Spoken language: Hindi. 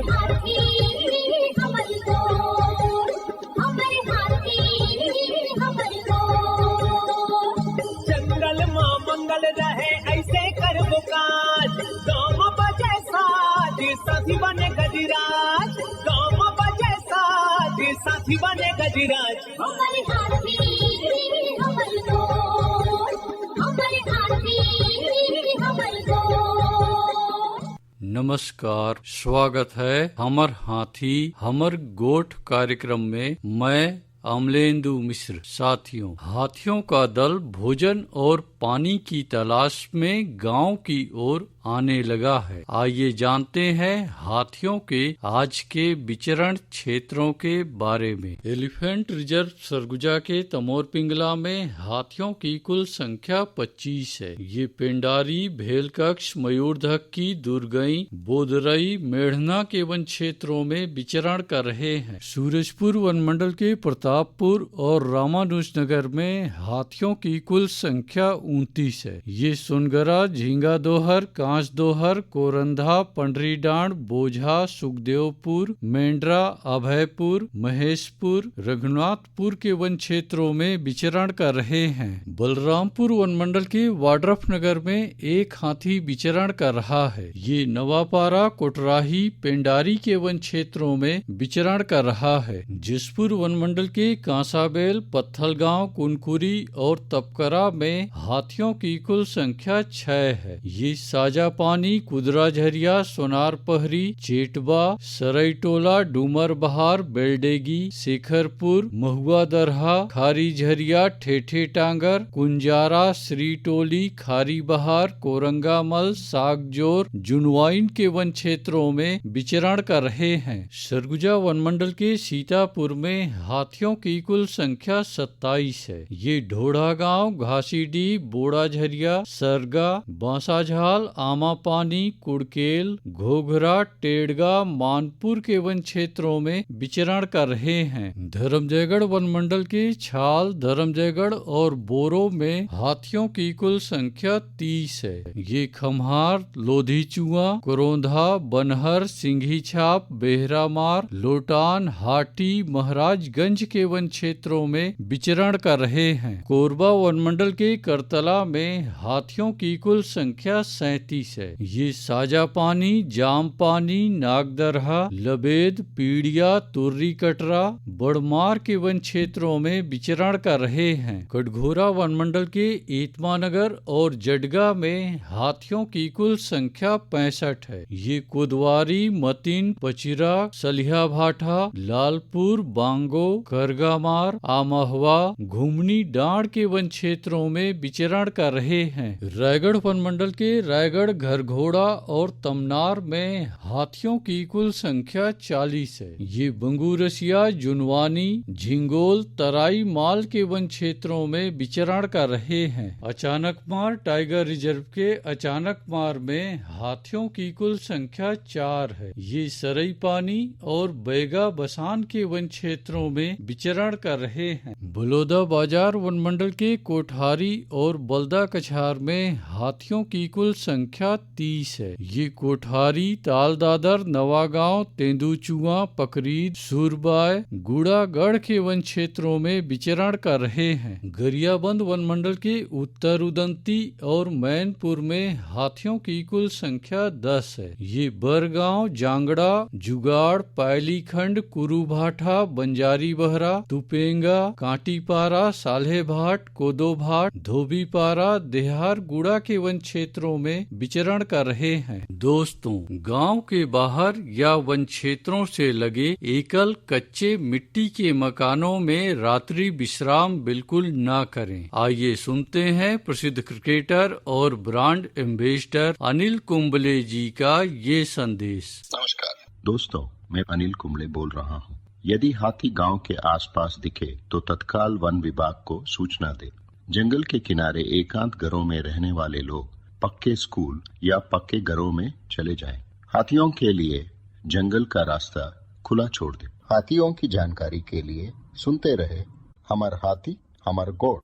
हाथी हमर गोर, हमर हाथी हमर गोर। जंगल मां मंगल रहे ऐसे करबो काज, गाँव बजे साज साथी बने गजराज, गाँव बजे साज साथी बने गजराज। हमर हाथी हमर गोर, हमर हाथी हमर गोर। नमस्कार, स्वागत है हमर हाथी हमर गोठ कार्यक्रम में। मैं अमलेंदु मिश्र। साथियों, हाथियों का दल भोजन और पानी की तलाश में गांव की ओर आने लगा है। आइए जानते हैं हाथियों के आज के विचरण क्षेत्रों के बारे में। एलिफेंट रिजर्व सरगुजा के तमोर पिंगला में हाथियों की कुल संख्या 25 है। ये पेंडारी, भेलकक्ष, मयूरधक्की, दुर्गई, बोदरई, मेढ़ना के वन क्षेत्रों में विचरण कर रहे हैं। सूरजपुर वन मंडल के प्रतापपुर और रामानुजनगर में हाथियों की कुल संख्या 29 है। ये सोनगरा, झींगा दोहर, कांच दोहर, कोरंधा, पंडरी डांड, बोझा, सुखदेवपुर, मेंढरा, अभयपुर, महेशपुर, रघुनाथपुर के वन क्षेत्रों में विचरण कर रहे हैं। बलरामपुर वन मंडल के वाड्रफ नगर में एक हाथी विचरण कर रहा है। ये नवापारा, कोटराही, पेंडारी के वन क्षेत्रों में विचरण कर रहा है। जिसपुर वन मंडल के कांसाबेल, पत्थलगांव, कुनकुरी और तपकरा में हाथियों की कुल संख्या 6 है। ये साजा पानी, कुदरा झरिया, सोनार पहरी, चेटबा, सरईटोला, डूमर बहार, बेलडेगी, शेखरपुर, महुआ दरहा, खारी झरिया, ठेठे टांगर, कुंजारा, श्रीटोली, खारी बहार, कोरंगामल, सागजोर, जुनवाइन के वन क्षेत्रों में विचरण कर रहे हैं। सरगुजा वन मंडल के सीतापुर में हाथियों की कुल संख्या 27 है। ये ढोढ़ा गांव, घासीडी, बोड़ा झरिया, सरगा, बांसाझाल, आमापानी, कुड़केल, घोघरा, टेड़गा, मानपुर के वन क्षेत्रों में विचरण कर रहे हैं। धर्मजयगढ़ वन मंडल के छाल, धर्मजयगढ़ और बोरो में हाथियों की कुल संख्या 30 है। ये खम्हार, लोधीचुआ, कोरोंधा, बनहर, सिंघी छाप, बेहरामार, लोटान, हाटी, महाराजगंज के वन क्षेत्रों में विचरण कर रहे हैं। कोरबा वन मंडल के करतला में हाथियों की कुल संख्या 37 है। ये साजा पानी, जाम पानी, नागदरहा, लबेद, पीड़िया, तुर्री कटरा, बड़मार के वन क्षेत्रों में विचरण कर रहे हैं। कटघोरा वन मंडल के एतमानगर और जडगा में हाथियों की कुल संख्या 65 है। ये कुदवारी, मतिन, पचिरा, सलिया भाठा, लालपुर, बांगो, करगामार, आमहवा, घुमनी डांड के वन क्षेत्रों में विचरण कर रहे हैं। रायगढ़ वन मंडल के रायगढ़, घरघोड़ा और तमनार में हाथियों की कुल संख्या 40 है। ये बंगूरसिया, जुनवानी, झिंगोल, तराई माल के वन क्षेत्रों में विचरण कर रहे हैं। अचानकमार टाइगर रिजर्व के अचानकमार में हाथियों की कुल संख्या 4 है। ये सरई पानी और बैगा बसान के वन क्षेत्रों में विचरण कर रहे हैं। बलौदा बाजार वन मंडल के कोठारी और बलदा कछार में हाथियों की कुल संख्या 30 है। ये कोठारी, तालदादर, नवागांव, तेंदुचुआ, पकरीद, सूरबाय, गुड़ागढ़ के वन क्षेत्रों में विचरण कर रहे हैं। गरियाबंद वन मंडल के उत्तर उदंती और मैनपुर में हाथियों की कुल संख्या 10 है। ये बरगांव, जांगड़ा, जुगाड़, पायलीखंड, कुरुभाठा, बंजारी बहरा, तुपेंगा, कांटीपारा, साल्हेभाट, कोदोभाट, धोबीपारा, देहार गुड़ा के वन क्षेत्रों में विचरण कर रहे हैं। दोस्तों, गांव के बाहर या वन क्षेत्रों से लगे एकल कच्चे मिट्टी के मकानों में रात्रि विश्राम बिल्कुल ना करें। आइए सुनते हैं प्रसिद्ध क्रिकेटर और ब्रांड एम्बेसडर अनिल कुंबले जी का ये संदेश। नमस्कार दोस्तों, मैं अनिल कुंबले बोल रहा हूँ। यदि हाथी गांव के आसपास दिखे तो तत्काल वन विभाग को सूचना दे। जंगल के किनारे एकांत घरों में रहने वाले लोग पक्के स्कूल या पक्के घरों में चले जाएं। हाथियों के लिए जंगल का रास्ता खुला छोड़ दे। हाथियों की जानकारी के लिए सुनते रहे हमर हाथी हमर गोठ।